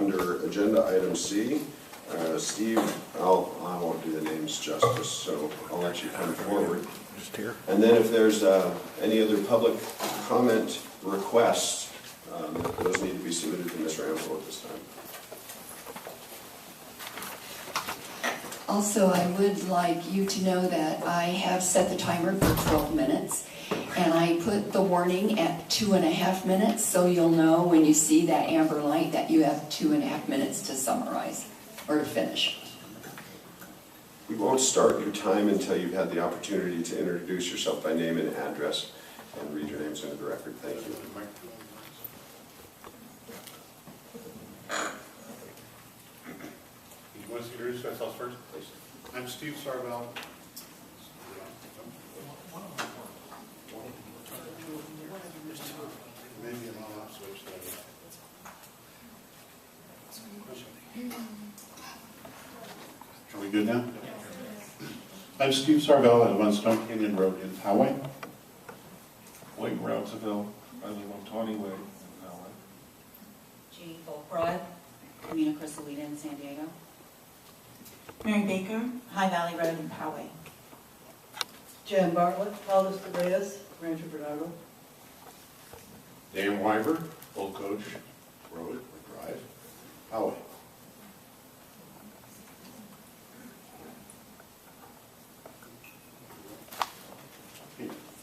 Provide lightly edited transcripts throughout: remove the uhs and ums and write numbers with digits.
under agenda item C. Steve, I won't do the names justice, so I'll let you come forward. Just here. And then if there's any other public comment requests, those need to be submitted to Ms. Ramsel at this time. Also, I would like you to know that I have set the timer for 12 minutes, and I put the warning at 2.5 minutes, so you'll know when you see that amber light that you have 2.5 minutes to summarize or to finish. We won't start your time until you've had the opportunity to introduce yourself by name and address and read your names into the record. Thank you. You want us to introduce ourselves first, please? I'm Steve Sarvel. Maybe an on-off switch there. Are we good now? I'm Steve Sarvel. I live on Stone Canyon Road in Poway. Wayne Rounseville. I live on Tawny Way in Poway. Jean Goldbroad, Camino Crisalita in San Diego. Mary Baker, High Valley Road in Poway. Jan Bartlett, Paulus de Reyes, Rancho Bernardo. Dan Wyver, Old Coach Road, or Drive, Poway.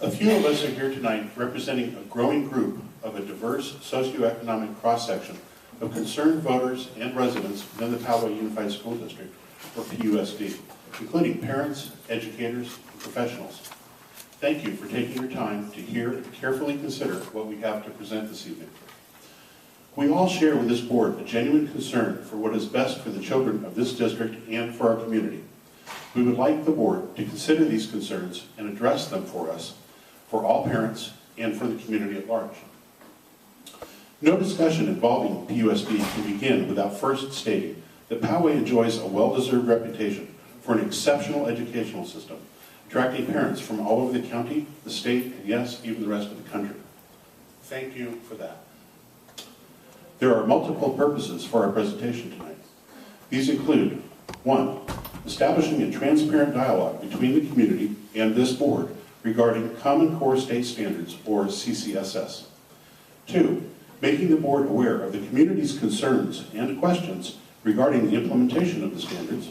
A few of us are here tonight representing a growing group of a diverse socioeconomic cross-section of concerned voters and residents within the Poway Unified School District, or PUSD, including parents, educators, and professionals. Thank you for taking your time to hear and carefully consider what we have to present this evening. We all share with this board a genuine concern for what is best for the children of this district and for our community. We would like the board to consider these concerns and address them for us, for all parents, and for the community at large. No discussion involving PUSD can begin without first stating that Poway enjoys a well-deserved reputation for an exceptional educational system, attracting parents from all over the county, the state, and yes, even the rest of the country. Thank you for that. There are multiple purposes for our presentation tonight. These include, 1, establishing a transparent dialogue between the community and this board regarding Common Core State Standards, or CCSS. 2, making the board aware of the community's concerns and questions regarding the implementation of the standards.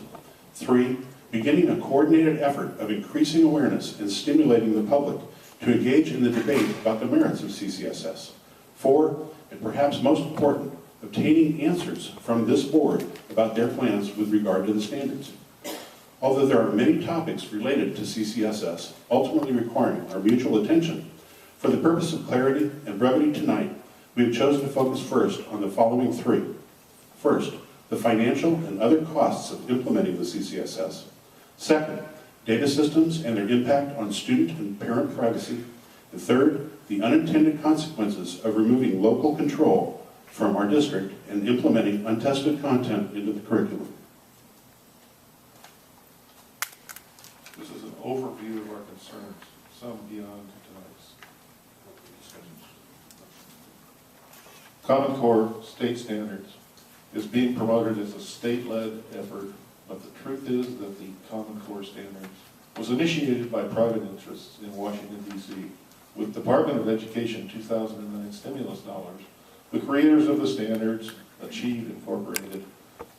3, beginning a coordinated effort of increasing awareness and stimulating the public to engage in the debate about the merits of CCSS. 4, and perhaps most important, obtaining answers from this board about their plans with regard to the standards. Although there are many topics related to CCSS ultimately requiring our mutual attention, for the purpose of clarity and brevity tonight, we have chosen to focus first on the following 3. First, the financial and other costs of implementing the CCSS. Second, data systems and their impact on student and parent privacy. And third, the unintended consequences of removing local control from our district and implementing untested content into the curriculum. This is an overview of our concerns, some beyond tonight's discussion. Common Core State Standards is being promoted as a state-led effort, but the truth is that the Common Core Standards was initiated by private interests in Washington, D.C. with Department of Education 2009 stimulus dollars. The creators of the standards, Achieve Incorporated,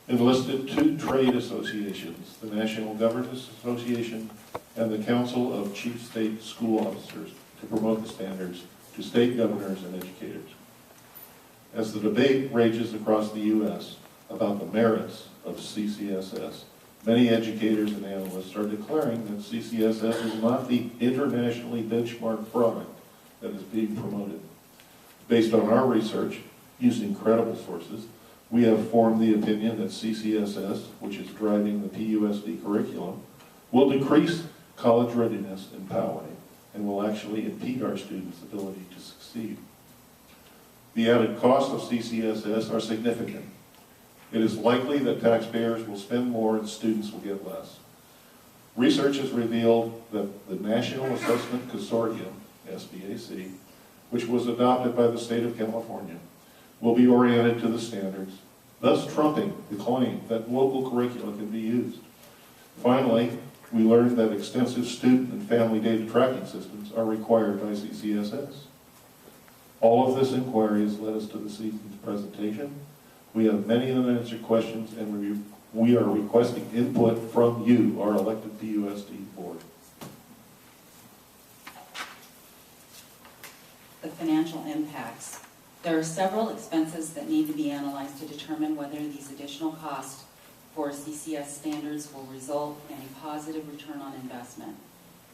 enlisted 2 trade associations, the National Governors Association and the Council of Chief State School Officers, to promote the standards to state governors and educators. As the debate rages across the U.S. about the merits of CCSS, many educators and analysts are declaring that CCSS is not the internationally benchmarked product that is being promoted. Based on our research, using credible sources, we have formed the opinion that CCSS, which is driving the PUSD curriculum, will decrease college readiness in Poway and will actually impede our students' ability to succeed. The added costs of CCSS are significant. It is likely that taxpayers will spend more and students will get less. Research has revealed that the National Assessment Consortium, SBAC, which was adopted by the state of California, will be oriented to the standards thus trumping the claim that local curricula can be used. Finally, we learned that extensive student and family data tracking systems are required by CCSS. All of this inquiry has led us to this evening's presentation. We have many unanswered questions, and we are requesting input from you, our elected PUSD board. The financial impacts. There are several expenses that need to be analyzed to determine whether these additional costs for CCS standards will result in a positive return on investment.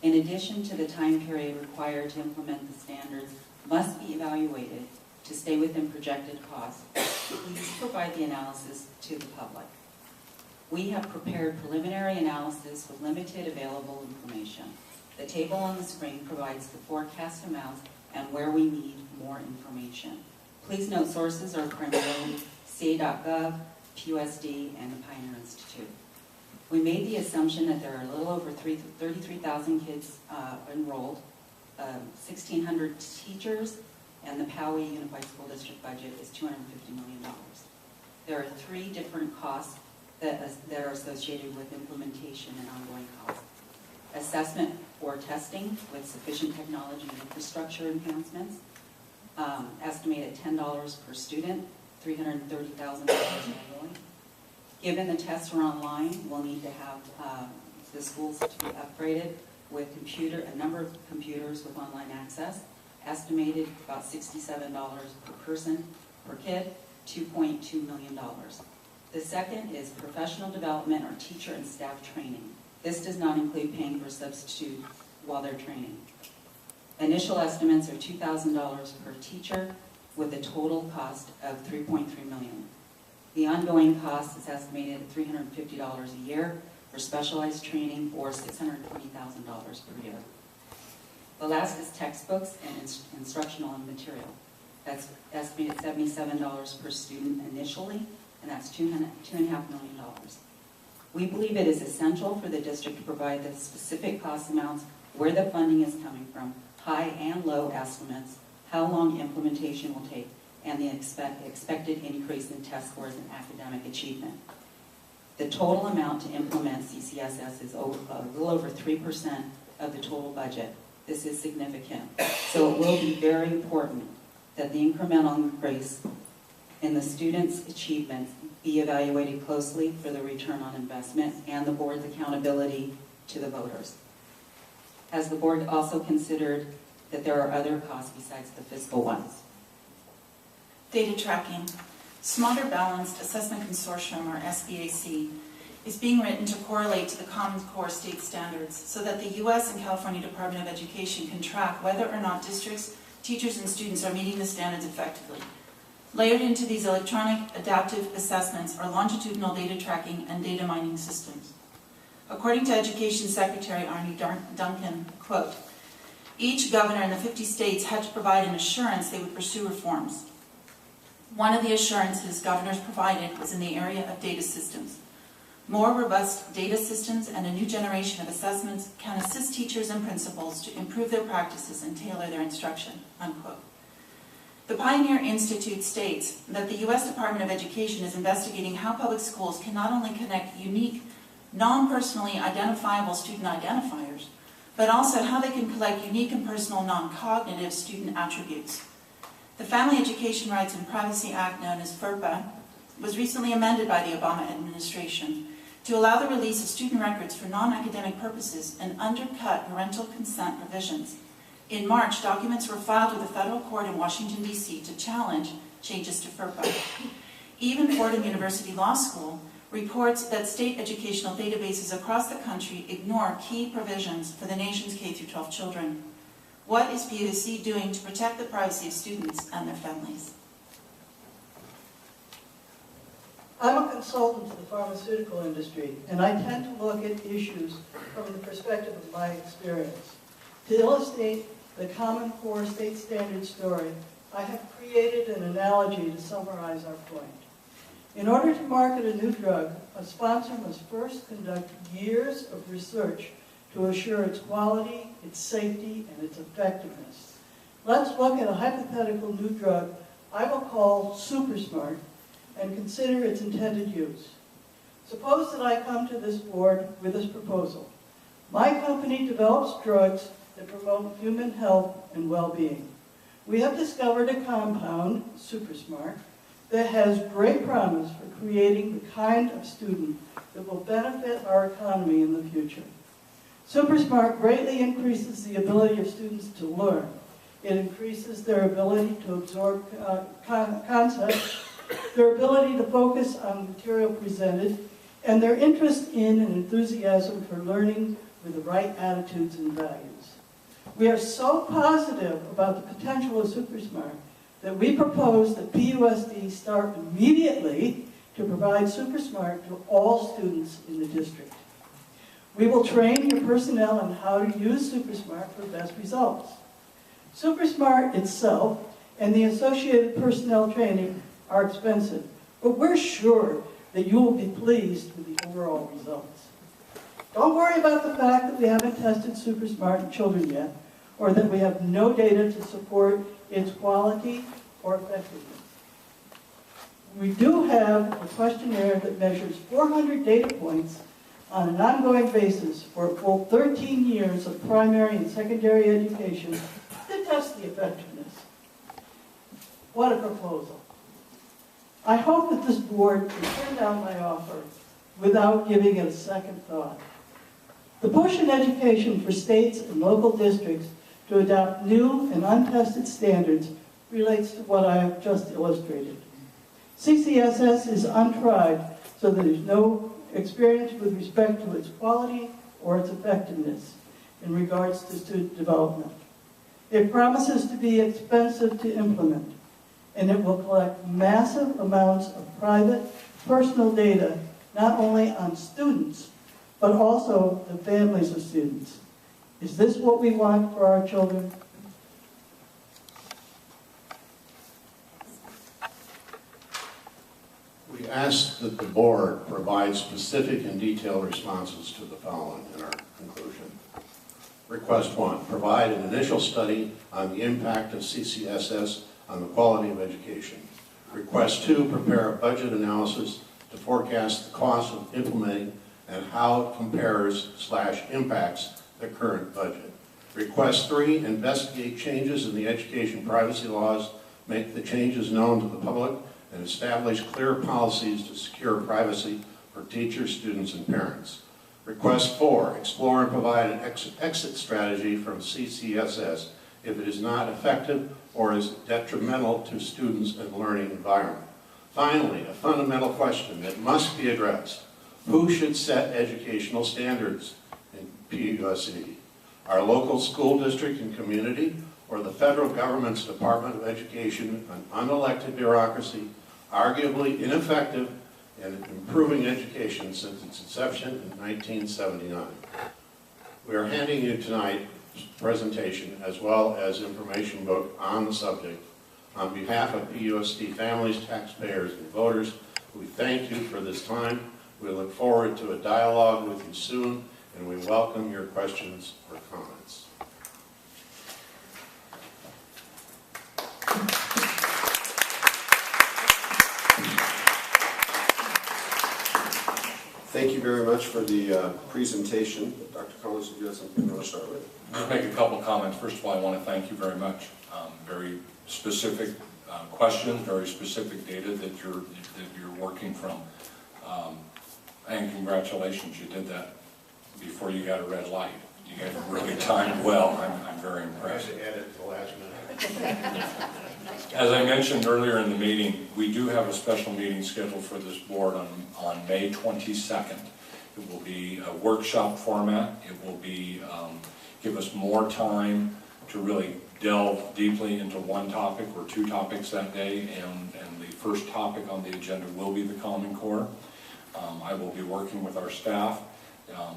In addition to the time period required to implement the standards must be evaluated to stay within projected costs. Please provide the analysis to the public. We have prepared preliminary analysis with limited available information. The table on the screen provides the forecast amounts and where we need more information. Please note sources are primarily CA.gov, PUSD, and the Pioneer Institute. We made the assumption that there are a little over 33,000 kids enrolled, 1,600 teachers, and the Poway Unified School District budget is $250 million. There are 3 different costs that are associated with implementation and ongoing costs. Assessment or testing with sufficient technology and infrastructure enhancements, estimated $10 per student, $330,000 annually. Given the tests are online, we'll need to have the schools to be upgraded with a number of computers with online access, estimated about $67 per person per kid, $2.2 million. The second is professional development or teacher and staff training. This does not include paying for substitute while they're training. Initial estimates are $2,000 per teacher with a total cost of $3.3 million. The ongoing cost is estimated at $350 a year for specialized training or $620,000 per year. The last is textbooks and instructional material. That's estimated $77 per student initially, and that's $2.5 million. We believe it is essential for the district to provide the specific cost amounts, where the funding is coming from, high and low estimates, how long implementation will take, and the expected increase in test scores and academic achievement. The total amount to implement CCSS is a little over 3% of the total budget. This is significant. So it will be very important that the incremental increase in the students' achievements be evaluated closely for the return on investment and the board's accountability to the voters. Has the board also considered that there are other costs besides the fiscal ones? Data tracking. Smarter Balanced Assessment Consortium, or SBAC, is being written to correlate to the Common Core state standards so that the U.S. and California Department of Education can track whether or not districts, teachers, and students are meeting the standards effectively. Layered into these electronic adaptive assessments are longitudinal data tracking and data mining systems. According to Education Secretary Arnie Duncan, quote, each governor in the 50 states had to provide an assurance they would pursue reforms. One of the assurances governors provided was in the area of data systems. More robust data systems and a new generation of assessments can assist teachers and principals to improve their practices and tailor their instruction, unquote. The Pioneer Institute states that the U.S. Department of Education is investigating how public schools can not only connect unique, non-personally identifiable student identifiers, but also how they can collect unique and personal non-cognitive student attributes. The Family Education Rights and Privacy Act, known as FERPA, was recently amended by the Obama administration to allow the release of student records for non-academic purposes and undercut parental consent provisions. In March, documents were filed with a federal court in Washington, D.C. to challenge changes to FERPA. Even Fordham University Law School reports that state educational databases across the country ignore key provisions for the nation's K-12 children. What is PUSD doing to protect the privacy of students and their families? I'm a consultant to the pharmaceutical industry, and I tend to look at issues from the perspective of my experience. To illustrate the Common Core state standard story, I have created an analogy to summarize our point. In order to market a new drug, a sponsor must first conduct years of research to assure its quality, its safety, and its effectiveness. Let's look at a hypothetical new drug I will call Super Smart, and consider its intended use. Suppose that I come to this board with this proposal. My company develops drugs that promote human health and well-being. We have discovered a compound, SuperSmart, that has great promise for creating the kind of student that will benefit our economy in the future. SuperSmart greatly increases the ability of students to learn. It increases their ability to absorb concepts, their ability to focus on the material presented, and their interest in and enthusiasm for learning with the right attitudes and values. We are so positive about the potential of SuperSmart that we propose that PUSD start immediately to provide SuperSmart to all students in the district. We will train your personnel on how to use SuperSmart for best results. SuperSmart itself and the associated personnel training are expensive, but we're sure that you will be pleased with the overall results. Don't worry about the fact that we haven't tested SuperSmart in children yet, or that we have no data to support its quality or effectiveness. We do have a questionnaire that measures 400 data points on an ongoing basis for a full 13 years of primary and secondary education to test the effectiveness. What a proposal. I hope that this board will turn down my offer without giving it a second thought. The push in education for states and local districts to adopt new and untested standards relates to what I have just illustrated. CCSS is untried, so there is no experience with respect to its quality or its effectiveness in regards to student development. It promises to be expensive to implement, and it will collect massive amounts of private, personal data, not only on students, but also the families of students. Is this what we want for our children? We ask that the board provide specific and detailed responses to the following in our conclusion. Request 1, provide an initial study on the impact of CCSS on the quality of education. Request 2, prepare a budget analysis to forecast the cost of implementing and how it compares/impacts the current budget. Request 3, investigate changes in the education privacy laws, make the changes known to the public, and establish clear policies to secure privacy for teachers, students, and parents. Request 4, explore and provide an exit strategy from CCSS if it is not effective or is detrimental to students and learning environment. Finally, a fundamental question that must be addressed. Who should set educational standards in PUSD? Our local school district and community, or the federal government's Department of Education, an unelected bureaucracy, arguably ineffective in improving education since its inception in 1979. We are handing you tonight a presentation as well as information book on the subject. On behalf of PUSD families, taxpayers, and voters, we thank you for this time. We look forward to a dialogue with you soon, and we welcome your questions or comments. Thank you very much for the presentation. Dr. Collins, if you have something you want to start with. Just make a couple comments. First of all, I want to thank you very much. Very specific questions, very specific data that you're working from. And congratulations, you did that before you got a red light. You guys really timed well. I'm very impressed. I had to edit at the last minute. As I mentioned earlier in the meeting, we do have a special meeting scheduled for this board on May 22nd. It will be a workshop format. It will be give us more time to really delve deeply into one topic or two topics that day, and the first topic on the agenda will be the Common Core. I will be working with our staff.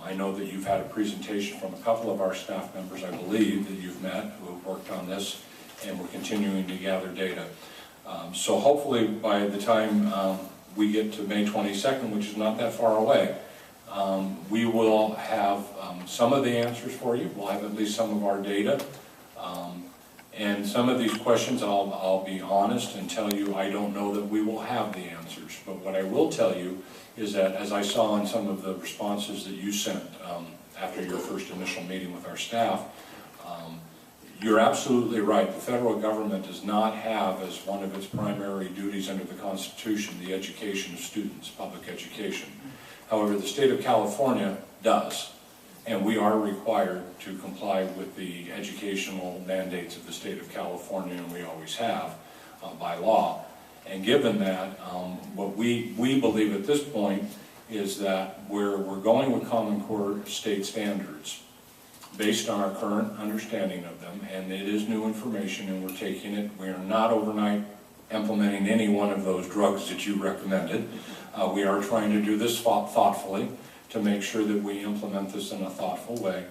I know that you've had a presentation from a couple of our staff members, I believe, that you've met who have worked on this, and we're continuing to gather data. So hopefully by the time we get to May 22nd, which is not that far away, we will have some of the answers for you. We'll have at least some of our data. And some of these questions, I'll be honest and tell you, I don't know that we will have the answers. But what I will tell you is that, as I saw in some of the responses that you sent after your first initial meeting with our staff, you're absolutely right. The federal government does not have as one of its primary duties under the Constitution the education of students, public education. However, the state of California does, and we are required to comply with the educational mandates of the state of California, and we always have by law. And given that, what we believe at this point is that we're going with Common Core state standards based on our current understanding of them, and it is new information and we're taking it. We are not overnight implementing any one of those drugs that you recommended. We are trying to do this thoughtfully to make sure that we implement this in a thoughtful way,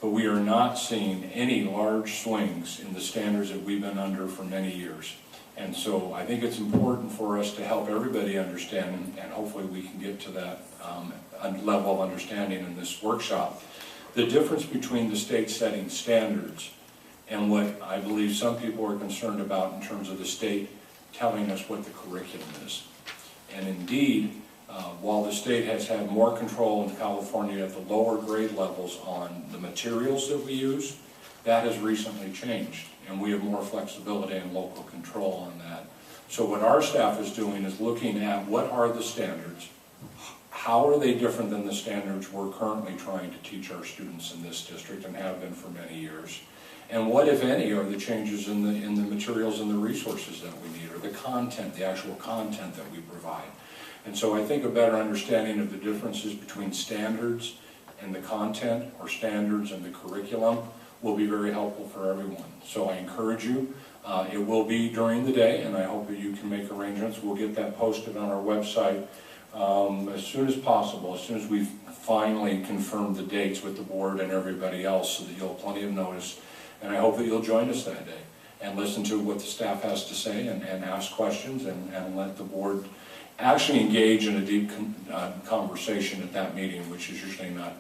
but we are not seeing any large swings in the standards that we've been under for many years. And so I think it's important for us to help everybody understand, and hopefully we can get to that level of understanding in this workshop, the difference between the state setting standards and what I believe some people are concerned about in terms of the state telling us what the curriculum is. And indeed, while the state has had more control in California at the lower grade levels on the materials that we use, that has recently changed, and we have more flexibility and local control on that. So what our staff is doing is looking at what are the standards, how are they different than the standards we're currently trying to teach our students in this district and have been for many years, and what, if any, are the changes in the materials and the resources that we need, or the content, the actual content that we provide. And so I think a better understanding of the differences between standards and the content, or standards and the curriculum, will be very helpful for everyone. So I encourage you. It will be during the day, and I hope that you can make arrangements. We'll get that posted on our website as soon as possible, as soon as we've finally confirmed the dates with the board and everybody else, so that you'll have plenty of notice. And I hope that you'll join us that day and listen to what the staff has to say, and ask questions, and let the board actually engage in a deep conversation at that meeting, which is usually not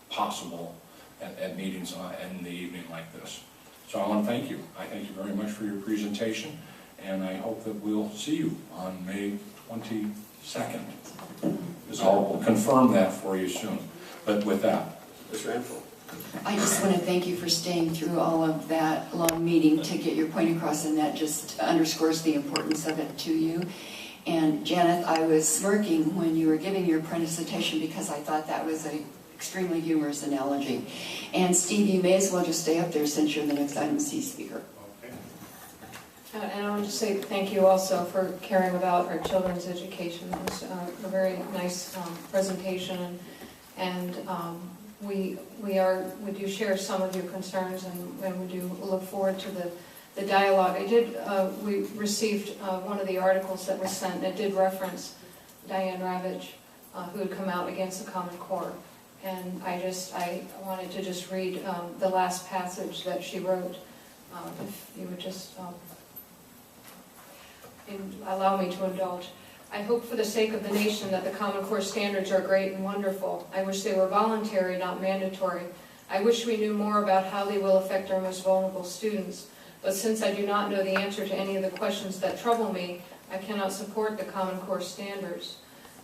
possible at meetings in the evening like this. So I want to thank you. I thank you very much for your presentation, and I hope that we'll see you on May 22nd. I'll confirm that for you soon. But with that, Ms. Ranful. I just want to thank you for staying through all of that long meeting to get your point across, and that just underscores the importance of it to you. And Janet, I was smirking when you were giving your presentation because I thought that was an extremely humorous analogy. And Steve, you may as well just stay up there since you're the next item C speaker. And I want to say thank you also for caring about our children's education. It was a very nice presentation, and we do share some of your concerns, and we do look forward to the dialogue. We received one of the articles that was sent. It did reference Diane Ravitch, who had come out against the Common Core, and I wanted to just read the last passage that she wrote. If you would just allow me to indulge. I hope for the sake of the nation that the Common Core standards are great and wonderful. I wish they were voluntary, not mandatory. I wish we knew more about how they will affect our most vulnerable students. But since I do not know the answer to any of the questions that trouble me, I cannot support the Common Core standards.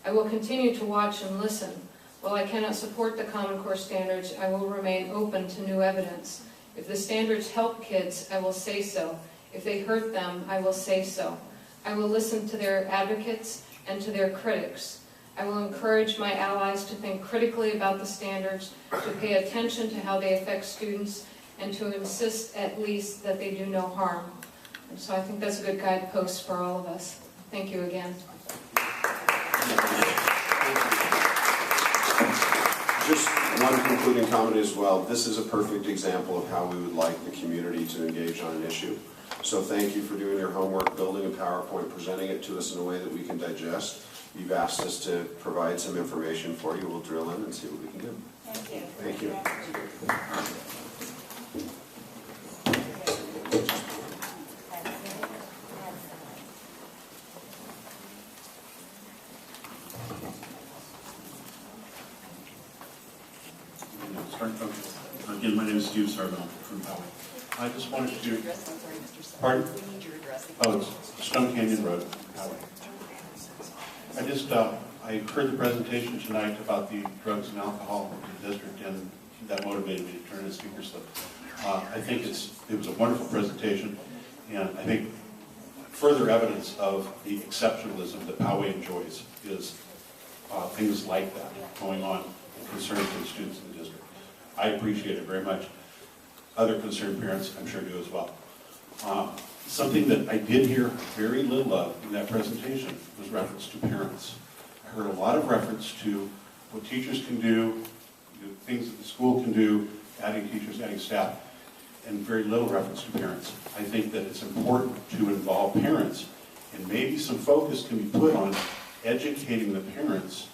I will continue to watch and listen. While I cannot support the Common Core standards, I will remain open to new evidence. If the standards help kids, I will say so. If they hurt them, I will say so. I will listen to their advocates and to their critics. I will encourage my allies to think critically about the standards, to pay attention to how they affect students, and to insist at least that they do no harm. And so I think that's a good guidepost for all of us. Thank you again. Just one concluding comment as well. This is a perfect example of how we would like the community to engage on an issue. So thank you for doing your homework, building a PowerPoint, presenting it to us in a way that we can digest. You've asked us to provide some information for you. We'll drill in and see what we can do. Thank you. Thank you. Again, my name is Steve Sarvell from Poway. I just wanted to, Address, I'm sorry, Mr. Sutton. Pardon? We need your address. oh, it's Stone Canyon Road, Poway. I just, I heard the presentation tonight about the drugs and alcohol in the district, and that motivated me to turn in a speaker slip. I think it was a wonderful presentation, and I think further evidence of the exceptionalism that Poway enjoys is things like that going on and concerns for the students in the district. I appreciate it very much. Other concerned parents, I'm sure, do as well. Something that I did hear very little of in that presentation was reference to parents. I heard a lot of reference to what teachers can do, the things that the school can do, adding teachers, adding staff, and very little reference to parents. I think that it's important to involve parents, and maybe some focus can be put on educating the parents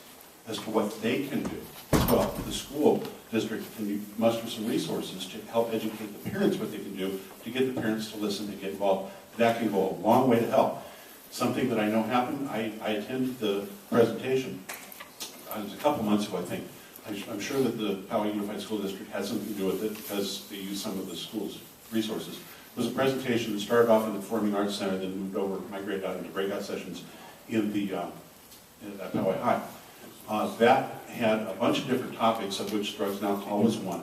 as to what they can do. Well, the school district can muster some resources to help educate the parents what they can do, to get the parents to listen, to get involved. That can go a long way to help. Something that I know happened, I attended the presentation, it was a couple months ago, I think. I'm sure that the Poway Unified School District had something to do with it because they used some of the school's resources. It was a presentation that started off in the Performing Arts Center, then moved over, migrated out into breakout sessions in the at Poway High. That had a bunch of different topics, of which drugs and alcohol was one.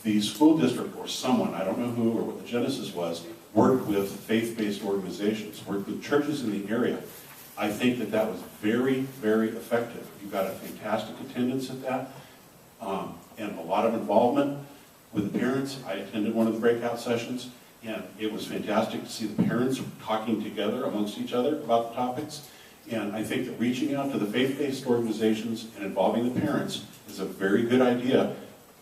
The school district, or someone, I don't know who or what the genesis was, worked with faith-based organizations, worked with churches in the area. I think that that was very, very effective. You got a fantastic attendance at that, and a lot of involvement with the parents. I attended one of the breakout sessions, and it was fantastic to see the parents talking together amongst each other about the topics. And I think that reaching out to the faith-based organizations and involving the parents is a very good idea.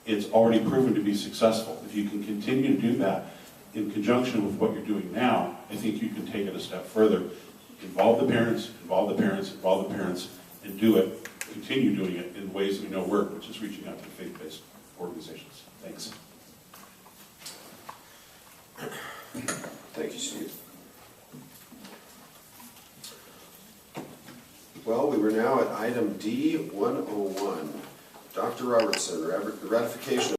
It's already proven to be successful. If you can continue to do that in conjunction with what you're doing now, I think you can take it a step further. Involve the parents, involve the parents, involve the parents, and do it, continue doing it in ways we know work, which is reaching out to the faith-based organizations. Thanks. Thank you, Steve. Well, we were now at item D 101. Dr. Robertson, the ratification